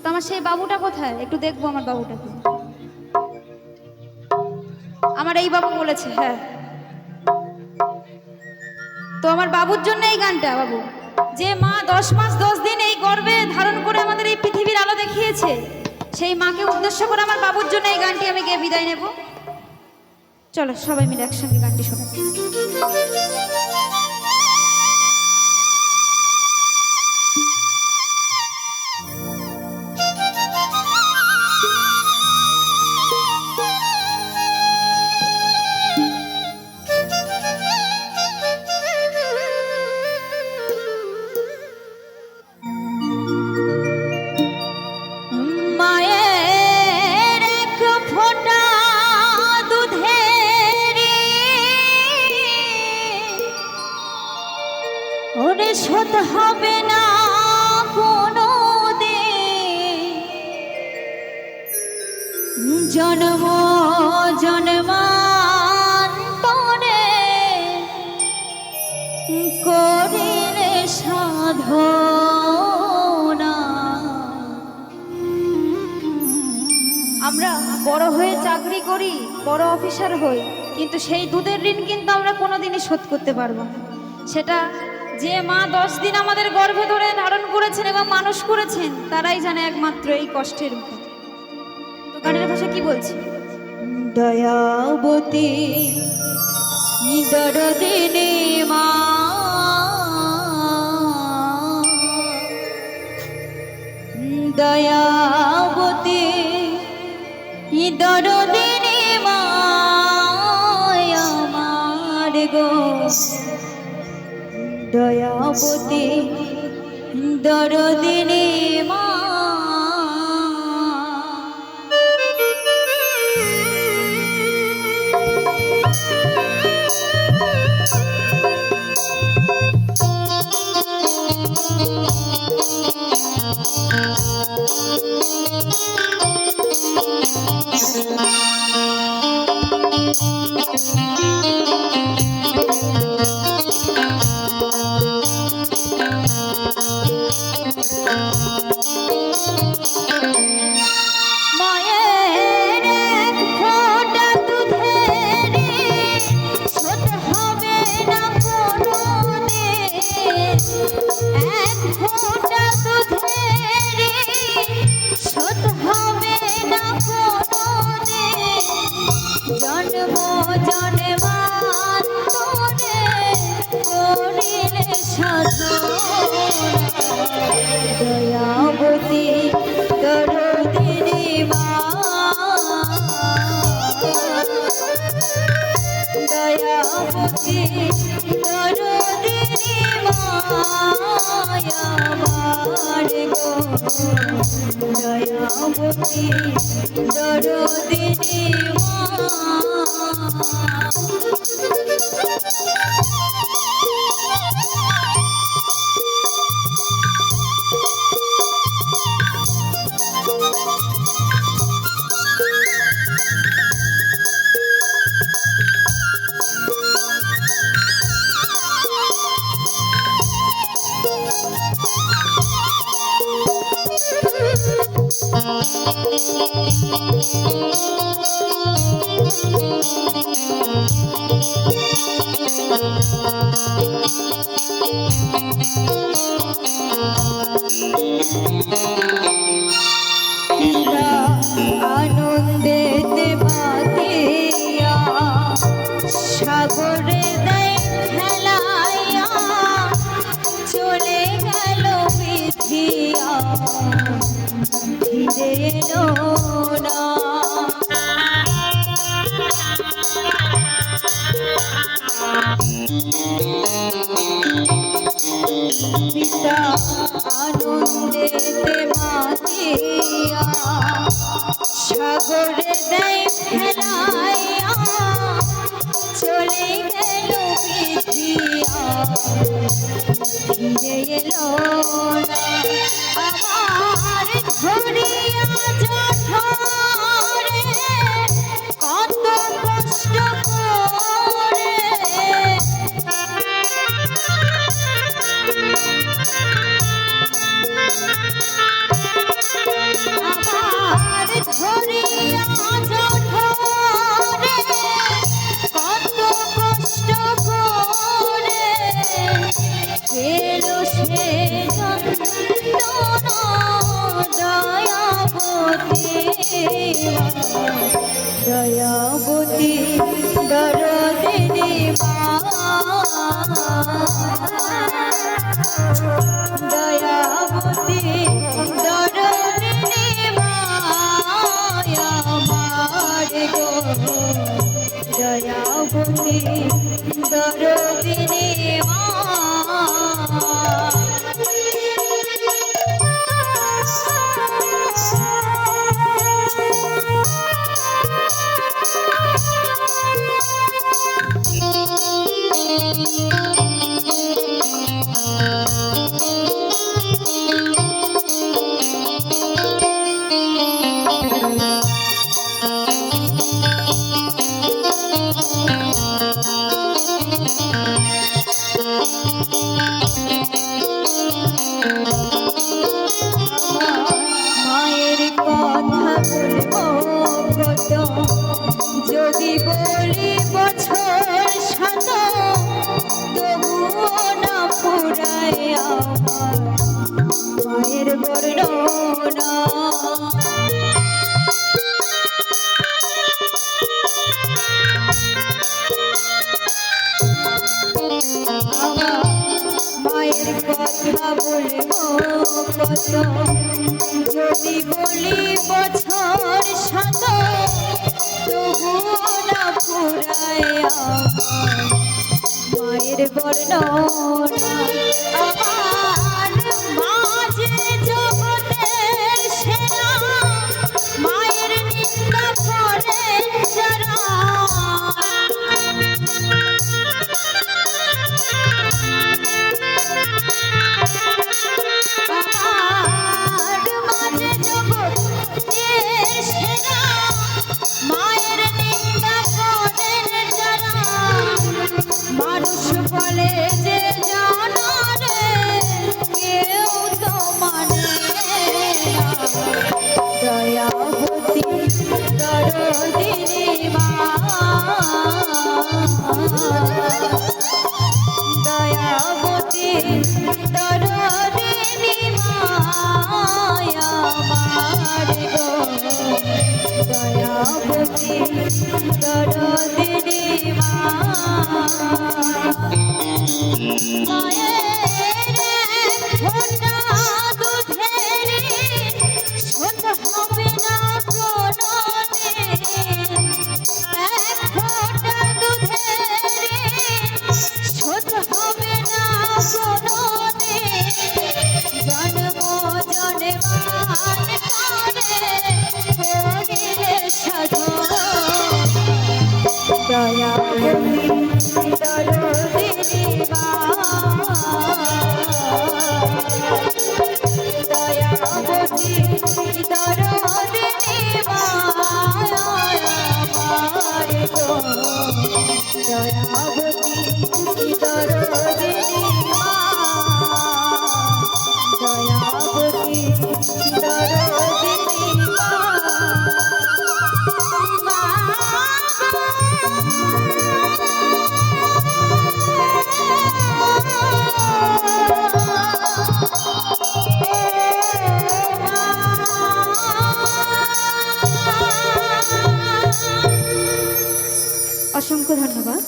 তো আমার সেই বাবুটা কোথায়? একটু দেখবো আমার বাবুটাকে। আমার এই বাবু বলেছে, হ্যাঁ। তো আমার বাবুর জন্য এই গানটা। বাবু, যে মা 10 মাস 10 দিন এই গর্ভে ধারণ করে আমাদের এই পৃথিবীর আলো দেখিয়েছে, সেই মাকে উদ্দেশ্য করে আমার বাবুর জন্য এই গানটি আমি গিয়ে বিদায় নেব। চলো সবাই মিলে একসঙ্গে গানটি শোনাই। ওরে শোধ হবে না কোনো দিন, জন্ম জন্মান্তরে করিলে সাধনা। আমরা বড় হয়ে চাকরি করি, বড় অফিসার হই, কিন্তু সেই দুধের ঋণ কিন্তু আমরা কোনোদিনই শোধ করতে পারবো না। সেটা যে মা 10 দিন আমাদের গর্ভে ধরে ধারণ করেছেন এবং মানুষ করেছেন, তারাই জানে একমাত্র এই কষ্টের মুখে। তো গানের ভাষা কি বলছি? দয়াবতী দরদিনী মা, দয়াবতী দরদিনী মা আমার গো, দয়াবতী দরদিনী মা। দয়াবতী দরদিনী মা, দয়াবতী দরদিনী মা আমার গো, দয়াবতী দরদিনী মা। আনন্দেতে বাতিয়া সাগরে দেয় খেলাইয়া, চলে গেল বিধিয়া ফিরে এলো না। পিতা আনন্দেতে মাতিয়া সাগরে দেয় ফেলাইয়া, চলে গেল বিধিয়া ফিরে এলো না। আমার ধরিয়া জঠরে কত কষ্ট করে, দয়াবতী দরদিনী মায়া আমার গো দয়াবতী দরদিনী মা মায়ের কথা বলবো কত যদি বলি বছর শত তবুও না ফুরায় আমার মায়ের বর্ণনা মায়ের কথা বলবো কত যদি বলি বছর শত তবুও না ফুরায় আমার মায়ের বর্ণনা আমার মাঝে জগতের সেরা মায়ের নিন্দা করে যারা মাঝে জগতের সেরা মায়ের নিন্দা করেন যারা মানুষ বলে যে জানা রে কেউ তো মানে না দয়াবতী দরদিনী মা দয়াবতী দরদিনী মায়া আমার গো দয়াবতী দরদিনী মা মায়ের ফোঁটা দুধের শোধ হবে না কোনোদিন এক ফোঁটা দুধের শোধ হবে না কোনোদিন জন্ম জন্মান করে করিলে সাধন দয়াবতী দরদিনী মা দয়াবতী দরদিনী মা আমার গো দয়াবতী দরদিনী মা দয়াবতী দরদিনী মা অসংখ্য ধন্যবাদ।